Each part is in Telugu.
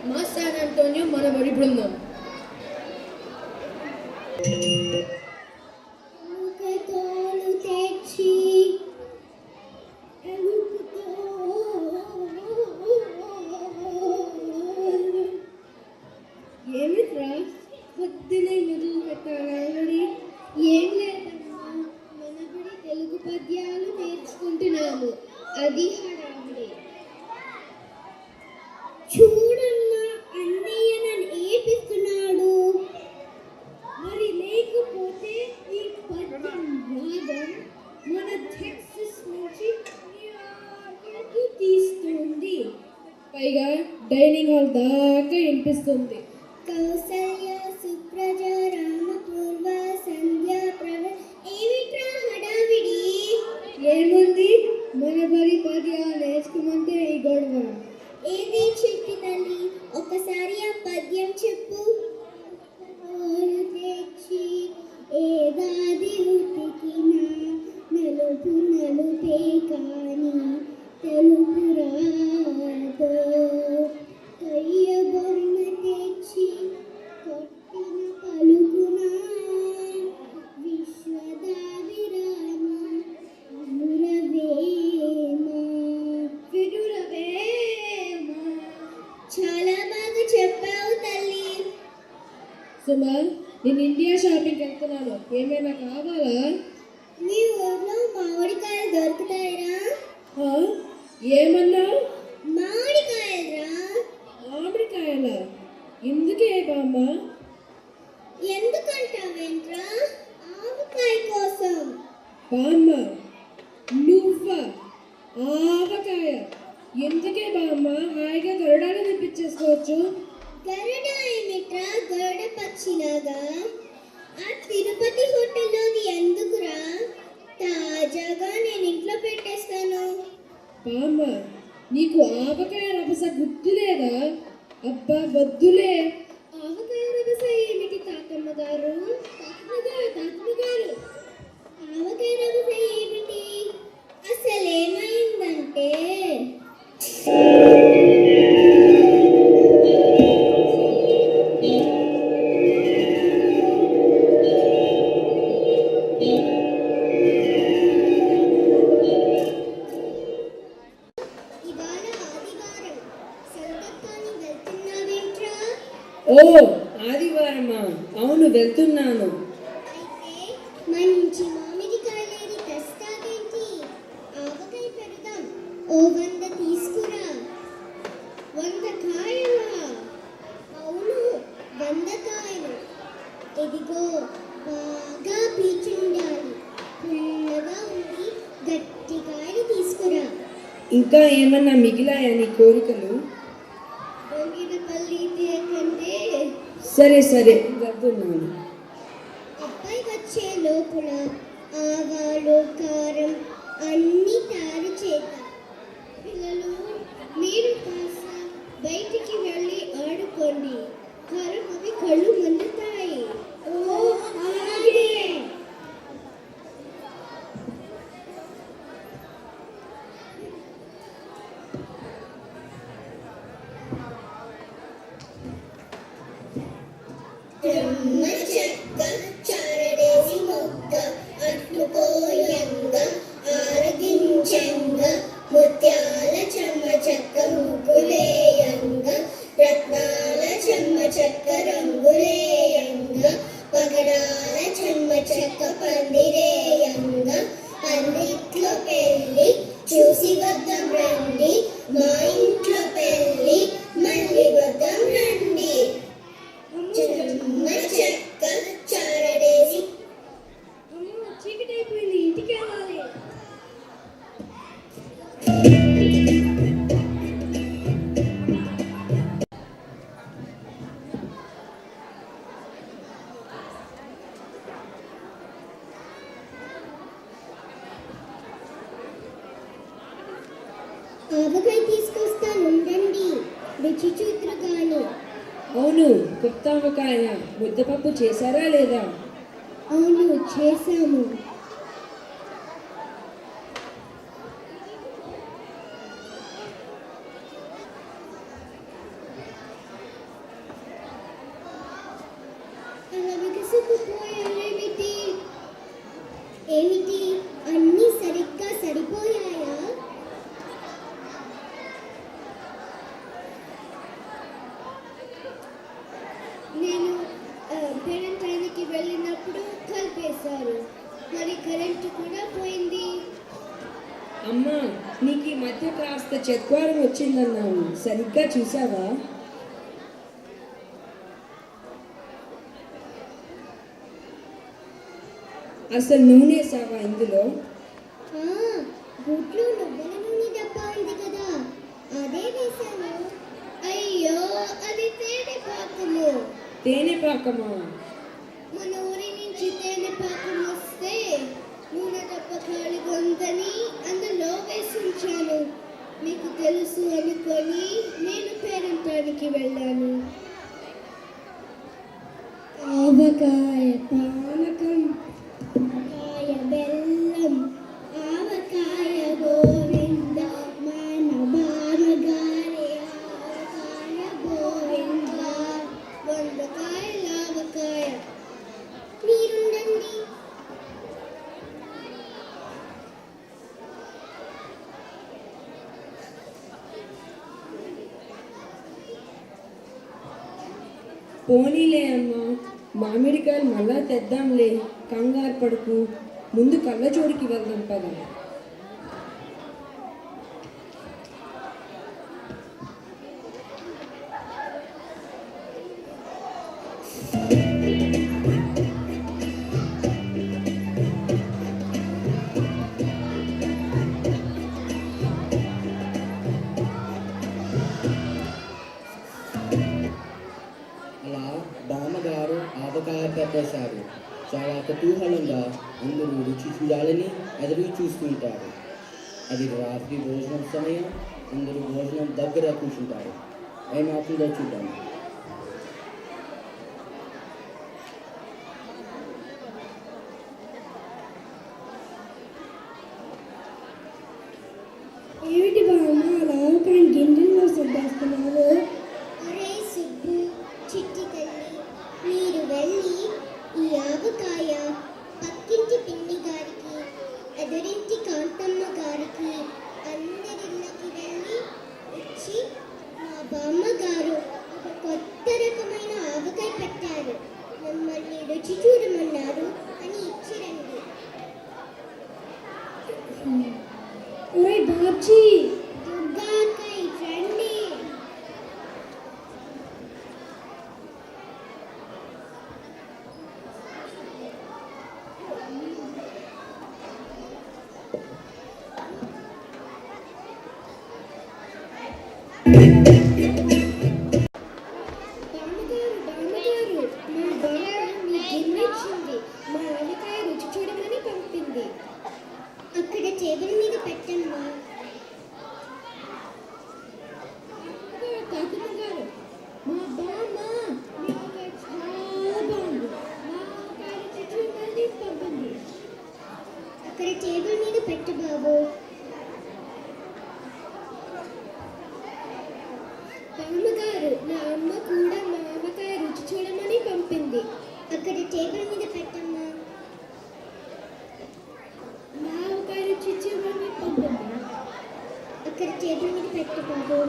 మా శాన్ అంటోనియో మనబడి బృందం. ఏమిట్రా పొద్దునే మొదలు పెట్టాలి? ఏం లేదమ్మా, మనబడి తెలుగు పద్యాలు నేర్చుకుంటున్నాము. అది హడావిడి. చూడన్నా, అన్నయ్య నన్ను ఏపిస్తున్నాడు. మరి లేకపోతే ఈ పద్యం వాదం మన టెక్సస్ నుంచి న్యూయార్క్కి తీస్తుంది. పైగా డైనింగ్ హాల్ దాకా వినిపిస్తుంది. కౌసల్య సుప్రజ రామపూర్వ సంధ్య ప్రవ. ఏమిట్రా హడావిడి? ఏముంది, మనబడి పద్యాలు నేర్చుకోమంటే ఈ గొడవ. ఏది చిట్టి తల్లి, ఒకసారి ఆ పద్యం చెప్పు. తెచ్చి ఏదాది ఉతికిన నలుపు నలుపే కాని తెలుపు రాదో. కయ్య బొమ్మ తెచ్చి కొట్టిన పలుకున విశ్వదావిరామ వినురవేమ. చాలా బాగా చెప్పావు తల్లి. సుమా, నేను ఇండియా షాపింగ్కి వెళ్తున్నాను, ఏమైనా కావాలా? మీ ఊర్లో మామిడికాయలు దొరుకుతాయిరా? ఏమన్నా? మామిడికాయలురా. మామిడికాయలా? ఎందుకే బామ్మ? ఎందుకంటావేంట్రా? ఆవకాయ కోసం. బామ్మ, నువ్వా? ఆవకాయ ఎందుకే బామ్మ? హాయిగా గరుడాలు తెప్పించేసుకోవచ్చు. గరుడ ఏమిట్రా, గరుడ పక్షిలాగా? ఆ తిరుపతి హోటల్లోది ఎందుకురా? తాజాగా నేను ఇంట్లో పెట్టేస్తాను. బామ్మ, నీకు ఆవకాయ రభస గుర్తులేదా? అబ్బా వద్దులే. ఆవకాయ రభస ఏమిటి తాతమ్మ గారు? తాతమ్మ గారు, ఆవకాయ రభస ఏమిటి? అసలేమైందంటే ఓ, ఆదివారమా? అవును, వెళ్తున్నాను. అయితే మంచి మామిడికాయలేది తెస్తావేంటి? ఆవకాయ పెడదాం. ఓ 100 తీసుకురా. 100 కాయలా? అవును, 100 కాయలు. ఇదిగో, బాగా పీచుండాలి, పుల్లగా ఉండి గట్టి కాయలు తీసుకురా. ఇంకా ఏమన్నా మిగిలాయా నీ కోరికలు? బొంగినపల్లి కంటే. సరే సరే, వెళ్తున్నాను. అబ్బాయి వచ్చే లోపల ఆవాలు కారం అన్నీ తయారు చేద్దాం. పిల్లలు, మీరు కాస్త బయటికి వెళ్ళి ఆడుకోండి. కారం అవి కళ్ళు మండుతాయి. ఓ అలాగే. చెక్క చారడేసి మొక్క అట్టుకోయంగ ఆరగించంగ ముత్యాల చెమ్మ చెక్క ముగ్గులేయంగ రత్నాల చెమ్మ చెక్క రంగులేయంగ పగడాల చెమ్మ చెక్క పందిరేయంగ పందిట్లో పెళ్ళి చూసి వద్దాం రండి, మా ఇంట్లో పెళ్ళి మళ్ళీ వద్దాం రండి. చెమ్మ చెక్క చారడేసి. చీకటి అయిపోయింది, ఇంటికి వెళ్ళాలి. ఆవకాయ తీసుకొస్తాను, ఉండండి. రుచి చూద్దరు గాని. అవును, గుత్తావకాయ ముద్దపప్పు చేశారా లేదా? అవును, చేశాము. పోయాయేమిటి? ఏమిటి అన్నీ సరిగ్గా సరిపోయాయా? నేను పేరంటానికి వెళ్ళినప్పుడు కలిపేశారు, మరి కరెంటు కూడా పోయింది. అమ్మా, నీకు ఈ మధ్య కాస్త చత్వారం వచ్చిందన్నావు, సరిగ్గా చూసావా? అసలు నూనె వేసావా ఇందులో? గుడ్లు నువ్వుల నూనె డబ్బా ఉంది కదా, అదే వేశాను. అయ్యో, అది తేనె పాకము. తేనె పాకమా? మన ఊరి నుంచి తేనె పాకం వస్తే నూనె డబ్బా ఖాళీగా ఉందని అందులో వేసి ఉంచాను. మీకు తెలుసు అనుకొని నేను పేరంటానికి వెళ్ళాను. ఆవకాయ పానకం, ఆవకాయ బెల్లం, ఆవకాయ గోవింద, మన బామ్మగారి ఆవకాయ గోవింద, వందకాయల ఆవకాయ. మీరుండండి. పోనీలే అమ్మా, మామిడికాయలు మళ్ళా తెద్దాంలే, కంగారు పడుకు. ముందు కళ్ళజోడికి వెళ్దాం పద. అలా బామ్మగారు ఆవకాయ పెట్టేశారు. చాలా కుతూహలంగా అందరూ రుచి చూడాలని ఎదురు చూస్తుంటారు. అది రాత్రి భోజనం సమయం. అందరూ భోజనం దగ్గర కూర్చుంటారు. ఏమవుతుందో చూద్దాం. ఏమిటి బామ్మ అలా ఆవకాయ గింజల్లో సర్దేస్తున్నావు? ఒరే సుబ్బు, చిట్టి తల్లి, మీరు వెళ్ళి ఈ ఆవకాయ పక్కింటి పిన్ని గారికి, ఎదురింటి కాంతమ్మ గారికి, అందరిళ్ళకి వెళ్ళి ఇచ్చి, మా బామ్మగారు ఒక కొత్త రకమైన ఆవకాయ పెట్టారు, మిమ్మల్ని రుచి చూడమన్నారు అని ఇచ్చిరండి. ఒరే బాబ్జీ, దుర్గాకై రండి. బామ్మగారు, మా బామ్మ మీ గిన్నెచ్చింది, మా ఆవకాయ రుచి చూడమని పంపింది. అక్కడ టేబుల్ మీద పెట్టమ్మా. కాకుమగారు, మా బామ్మ మీ ఆవకాయ చాలా బాగుంది, మా ఆవకాయ రుచి చూడమని పంపింది. అక్కడ టేబుల్ మీద పెట్టు బాబు. బామ్మగారు, నా అమ్మ కూడా మా ఆవకాయ రుచి చూడమని పంపింది. అక్కడ టేబుల్ మీద పెట్టమ్మా. మా ఆవకాయ రుచి చూడమని పంపింది. అక్కడ టేబుల్ మీద పెట్టు బాబు.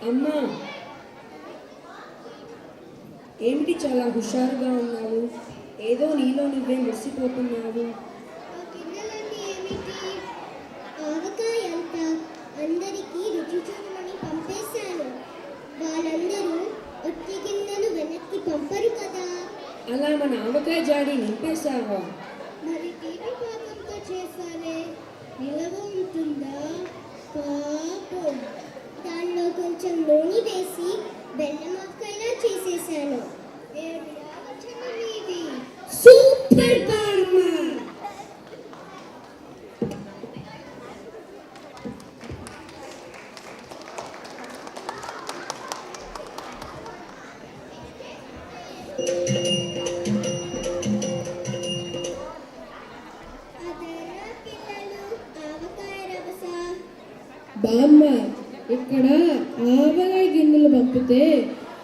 అమ్మా, ఏమిటి చాలా హుషారుగా ఉన్నావు? ఏదో నీలో నువ్వే మురిసిపోతున్నావు. ఆ గిన్నెలన్నీ ఏమిటి? ఆవకాయ అంతా అందరికీ రుచి చూడమని పంపేశాను. వాళ్ళందరూ ఒట్టి గిన్నెలు వెనక్కి పంపరు కదా. అలా మన ఆవకాయ జాడి నింపేశావా? మరి తీపి పాకంతో చేశారే, నిలవ ఉంటుందా? పాపం, దానిలో కొంచెం నూనె వేసి బెల్లం ఆవకాయలా చేసేసాను. ఏమి ఆలోచన మీది? సూపర్ బామ్మ. బామ్మ ఇక్కడ ఆవకాయ గిన్నెలు పంపితే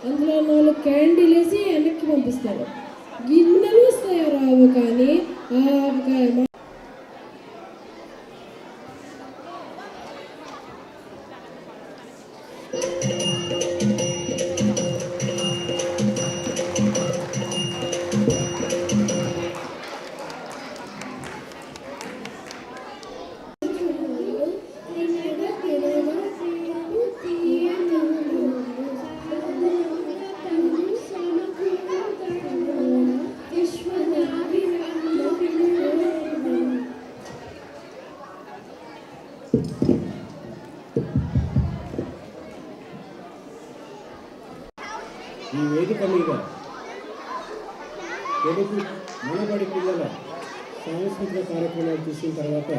అందులో 4 క్యాండీలు వేసి వెనక్కి పంపిస్తారు. గిన్నెలు వస్తాయో రావు కానీ ఆవకాయ ఈ వేదిక మీద తెలుగు మనబడి పిల్లల సాంస్కృతిక కార్యక్రమాలు చూసిన తర్వాత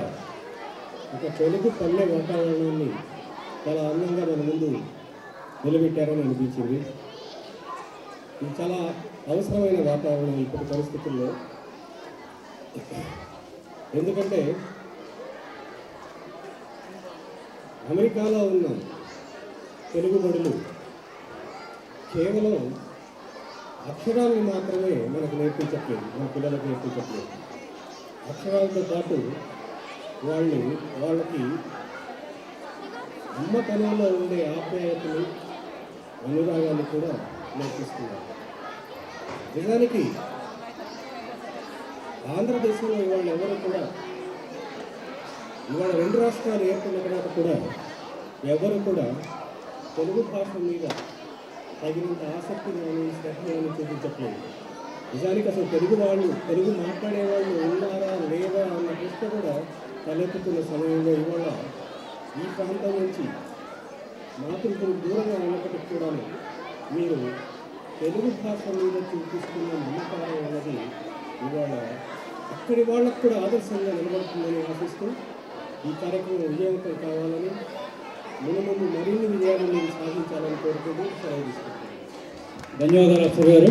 ఒక తెలుగు పల్లె వాతావరణాన్ని చాలా అందంగా మన ముందు నిలబెట్టారని అనిపించింది. ఇది చాలా అవసరమైన వాతావరణం ఇప్పటి పరిస్థితుల్లో. ఎందుకంటే అమెరికాలో ఉన్న తెలుగు బడులు కేవలం అక్షరాలను మాత్రమే మనకు నేర్పించట్లేదు, మన పిల్లలకు నేర్పించట్లేదు. అక్షరాలతో పాటు వాళ్ళకి అమ్మతనంలో ఉండే ఆప్యాయతలు, అనురాగాన్ని కూడా నేర్పిస్తున్నారు. నిజానికి ఆంధ్రదేశంలో ఇవాళ ఎవరు కూడా ఇవాళ 2 రాష్ట్రాలు ఏర్పడిన తర్వాత కూడా ఎవరు కూడా తెలుగు భాష మీద తగినంత ఆసక్తి కానీ శ్రద్ధ కానీ చూపించట్లేదు. నిజానికి అసలు తెలుగు మాట్లాడేవాళ్ళు ఉన్నారా లేదా అన్న ప్రశ్న కూడా తలెత్తుతున్న సమయంలో ఇవాళ ఈ ప్రాంతం నుంచి మాతృకు దూరంగా ఉన్నప్పటికీ కూడా మీరు తెలుగు భాష మీద చూపిస్తున్న నమ్మకారం అన్నది ఇవాళ అక్కడి వాళ్ళకు కూడా ఆదర్శంగా నిలబడుతుందని ఆశిస్తూ ఈ కార్యక్రమం విజయవంతం కావాలని, ముందు మరిన్ని విజయాలను సాధించాలని కోరుకుంటూ సెలవు తీసుకుంటున్నాను. ధన్యవాదాలు అక్షర్ గారు.